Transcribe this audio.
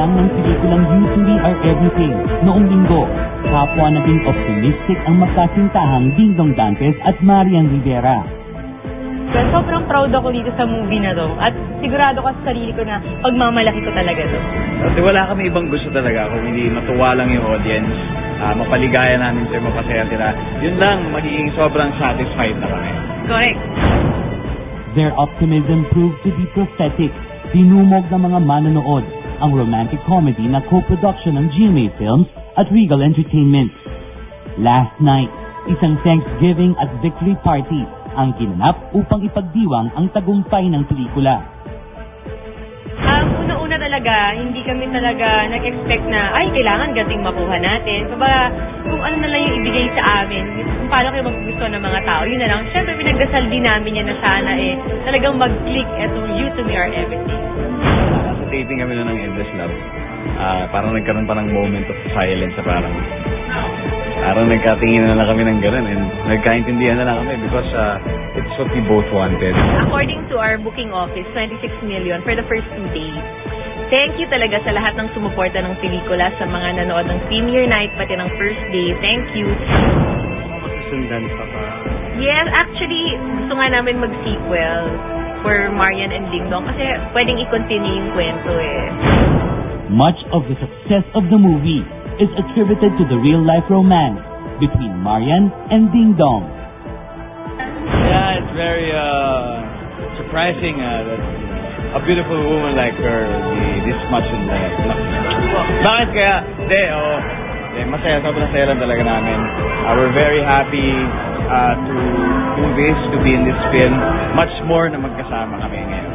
lang ng pelikulang You To Me Are Everything noong linggo. Kapwa naging optimistic ang magkasintahang Dingdong Dantes at Marian Rivera. Sobrang proud ako dito sa movie na to. At sigurado ka sa sarili ko na pagmamalaki ko talaga to. Kasi wala kami ibang gusto talaga kung hindi matuwa lang yung audience, mapaligaya namin sila, mapasaya sila. Yun lang, magiging sobrang satisfied na kami. Correct. Their optimism proved to be prophetic. Dinumog ng mga manonood ang romantic comedy na co-production ng GMA Films at Regal Entertainment. Last night, isang Thanksgiving at victory party ang ginanap upang ipagdiwang ang tagumpay ng pelikula. Una-una talaga, hindi kami talaga nag-expect na, kailangan gating makuha natin. Kumbaga, kung ano na lang yung ibigay sa amin, kung paano kayo magugustuhan ng mga tao, yun na lang. Siyempre, pinagdasal din namin yan na sana talagang mag-click etong You To Me Are Everything. Sa taping kami ng Endless Love, parang nagkaroon pa ng moment of silence sa parang nagkatingin na lang kami ng gano'n and nagkaintindihan na lang kami because it's what we both wanted. According to our booking office, 26 million for the first 2 days. Thank you talaga sa lahat ng sumuporta ng pelikula, sa mga nanood ng premiere night, pati ng first day. Thank you. Masusundan pa pa. Yes, actually, gusto nga namin mag-sequel for Marian and Dingdong kasi pwedeng i-continue yung kwento Much of the success of the movie is attributed to the real-life romance between Marian and Dingdong. Yeah, it's very surprising that a beautiful woman like her be this much in love. Bakit kaya? Masaya, sobrang saya lang talaga namin. We're very happy to do this, to be in this film. Much more na magkasama kami ngayon.